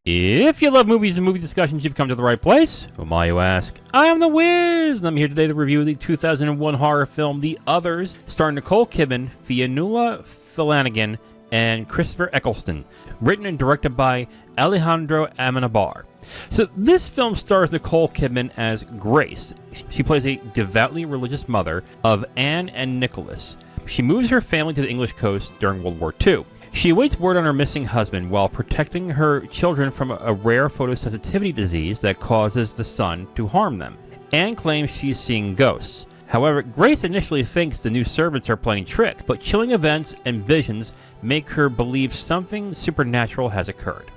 If you love movies and movie discussions, you've come to the right place. Who am I, you ask? I am the Wiz, and I'm here today to review the 2001 horror film The Others, starring Nicole Kidman, Fionnula Flanagan, and Christopher Eccleston, written and directed by Alejandro Amenabar. So this film stars Nicole Kidman as Grace. She plays a devoutly religious mother of Anne and Nicholas. She moves her family to the English coast during World War II. She awaits word on her missing husband while protecting her children from a rare photosensitivity disease that causes the sun to harm them. Anne claims she's seeing ghosts. However, Grace initially thinks the new servants are playing tricks, but chilling events and visions make her believe something supernatural has occurred.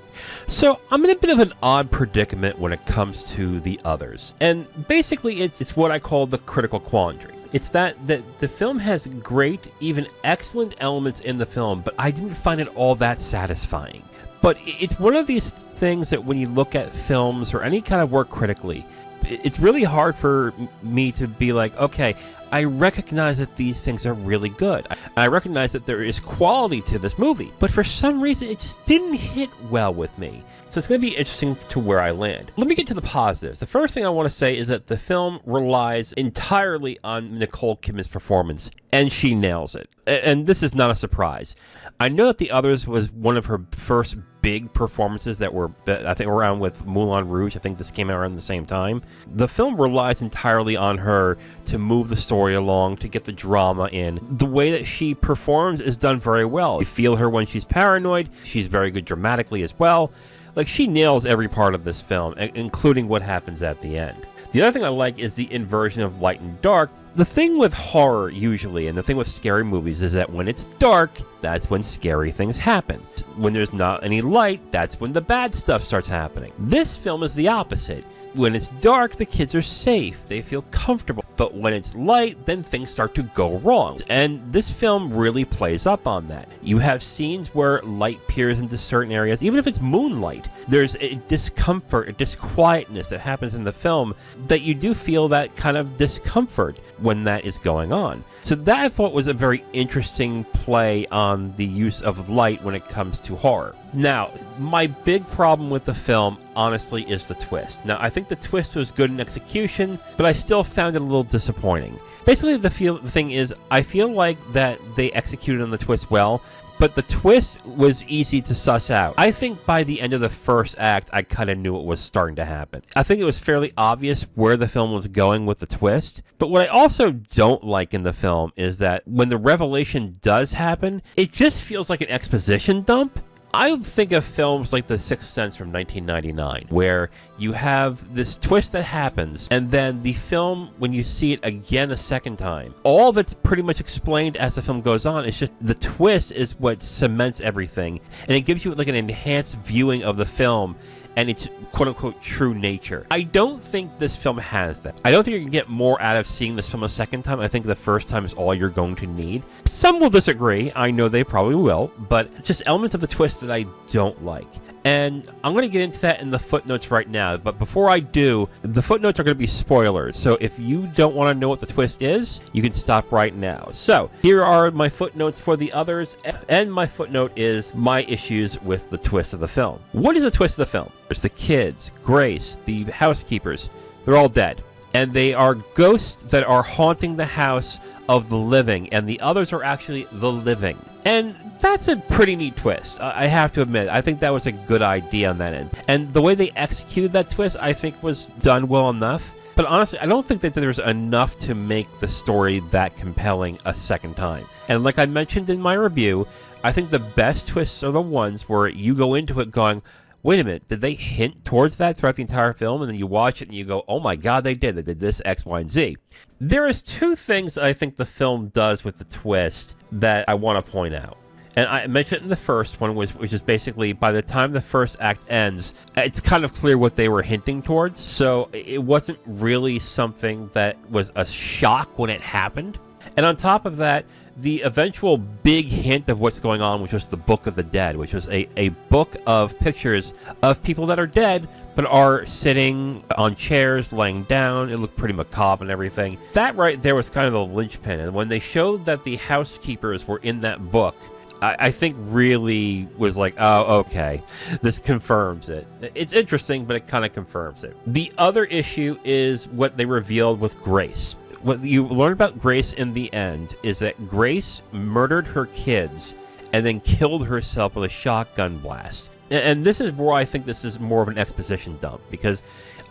So, I'm in a bit of an odd predicament when it comes to The Others. And basically, it's what I call the critical quandary. It's that the film has great, even excellent elements in the film, but I didn't find it all that satisfying. But it's one of these things that when you look at films or any kind of work critically, it's really hard for me to be like, okay, I recognize that these things are really good. I recognize that there is quality to this movie, but for some reason it just didn't hit well with me. So it's going to be interesting to where I land. Let me get to the positives. The first thing I want to say is that the film relies entirely on Nicole Kidman's performance, and she nails it. And this is not a surprise. I know that The Others was one of her first big performances that were, I think, around with Moulin Rouge. I think this came out around the same time. The film relies entirely on her to move the story along, to get the drama in. The way that she performs is done very well. You feel her when she's paranoid. She's very good dramatically as well. Like, she nails every part of this film, including what happens at the end. The other thing I like is the inversion of light and dark. The thing with horror, usually, and the thing with scary movies, is that when it's dark, that's when scary things happen. When there's not any light, that's when the bad stuff starts happening. This film is the opposite. When it's dark, the kids are safe. They feel comfortable. But when it's light, then things start to go wrong. And this film really plays up on that. You have scenes where light peers into certain areas, even if it's moonlight. There's a discomfort, a disquietness that happens in the film that you do feel that kind of discomfort when that is going on. So that I thought was a very interesting play on the use of light when it comes to horror. Now, my big problem with the film, honestly, is the twist. Now, I think the twist was good in execution, but I still found it a little disappointing. Basically, the thing is, I feel like that they executed on the twist well, but the twist was easy to suss out. I think by the end of the first act, I kind of knew what was starting to happen. I think it was fairly obvious where the film was going with the twist. But what I also don't like in the film is that when the revelation does happen, it just feels like an exposition dump. I think of films like The Sixth Sense from 1999, where you have this twist that happens, and then the film, when you see it again a second time, all that's pretty much explained as the film goes on. It's just the twist is what cements everything, and it gives you like an enhanced viewing of the film and its quote-unquote true nature. I don't think this film has that. I don't think you can get more out of seeing this film a second time. I think the first time is all you're going to need. Some will disagree. I know they probably will, but just elements of the twist that I don't like. And I'm going to get into that in the footnotes right now. But before I do, the footnotes are going to be spoilers. So if you don't want to know what the twist is, you can stop right now. So here are my footnotes for The Others. And my footnote is my issues with the twist of the film. What is the twist of the film? There's the kids, Grace, the housekeepers. They're all dead. And they are ghosts that are haunting the house of the living. And the others are actually the living. And that's a pretty neat twist, I have to admit. I think that was a good idea on that end. And the way they executed that twist, I think, was done well enough. But honestly, I don't think that there's enough to make the story that compelling a second time. And like I mentioned in my review, I think the best twists are the ones where you go into it going, wait a minute, did they hint towards that throughout the entire film? And then you watch it and you go, oh my God, they did. They did this, X, Y, and Z. There is two things I think the film does with the twist that I want to point out. And I mentioned in the first one, which is basically by the time the first act ends, it's kind of clear what they were hinting towards. So it wasn't really something that was a shock when it happened. And on top of that, the eventual big hint of what's going on, which was the Book of the Dead, which was a book of pictures of people that are dead, but are sitting on chairs, laying down. It looked pretty macabre and everything. That right there was kind of the linchpin. And when they showed that the housekeepers were in that book, I think really was like, oh, okay, this confirms it. It's interesting, but it kind of confirms it. The other issue is what they revealed with Grace. What you learn about Grace in the end is that Grace murdered her kids and then killed herself with a shotgun blast. And this is where I think this is more of an exposition dump, because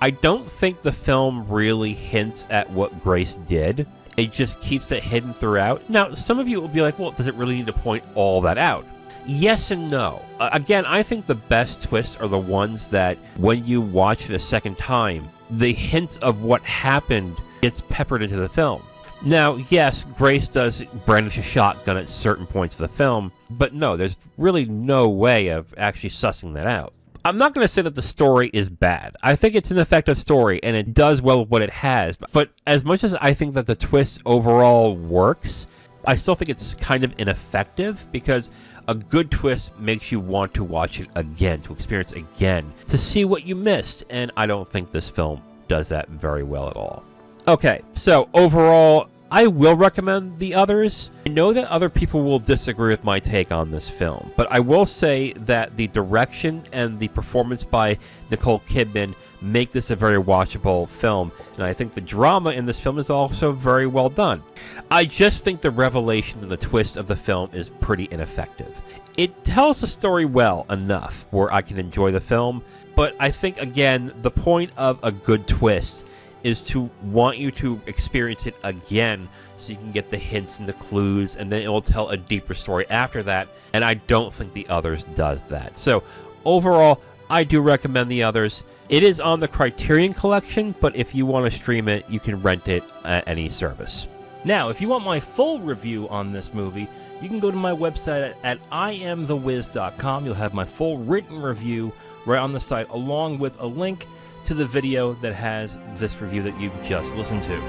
I don't think the film really hints at what Grace did. It just keeps it hidden throughout. Now, some of you will be like, well, does it really need to point all that out? Yes and no. Again, I think the best twists are the ones that when you watch it a second time, the hints of what happened gets peppered into the film. Now, yes, Grace does brandish a shotgun at certain points of the film, but no, there's really no way of actually sussing that out. I'm not going to say that the story is bad. I think it's an effective story, and it does well what it has. But as much as I think that the twist overall works, I still think it's kind of ineffective, because a good twist makes you want to watch it again, to experience it again, to see what you missed. And I don't think this film does that very well at all. Okay, so overall, I will recommend The Others. I know that other people will disagree with my take on this film, but I will say that the direction and the performance by Nicole Kidman make this a very watchable film, and I think the drama in this film is also very well done. I just think the revelation and the twist of the film is pretty ineffective. It tells the story well enough where I can enjoy the film, but I think, again, the point of a good twist is to want you to experience it again so you can get the hints and the clues, and then it will tell a deeper story after that, and I don't think The Others does that. So overall, I do recommend The Others. It is on the Criterion Collection, but if you want to stream it, you can rent it at any service. Now, if you want my full review on this movie, you can go to my website at iamthewiz.com. You'll have my full written review right on the site, along with a link to the video that has this review that you've just listened to.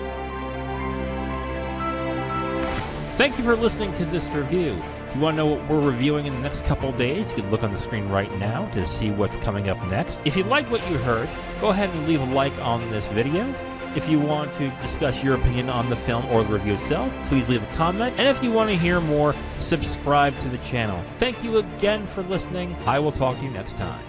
Thank you for listening to this review. If you want to know what we're reviewing in the next couple of days, you can look on the screen right now to see what's coming up next. If you like what you heard, go ahead and leave a like on this video. If you want to discuss your opinion on the film or the review itself, please leave a comment. And if you want to hear more, subscribe to the channel. Thank you again for listening. I will talk to you next time.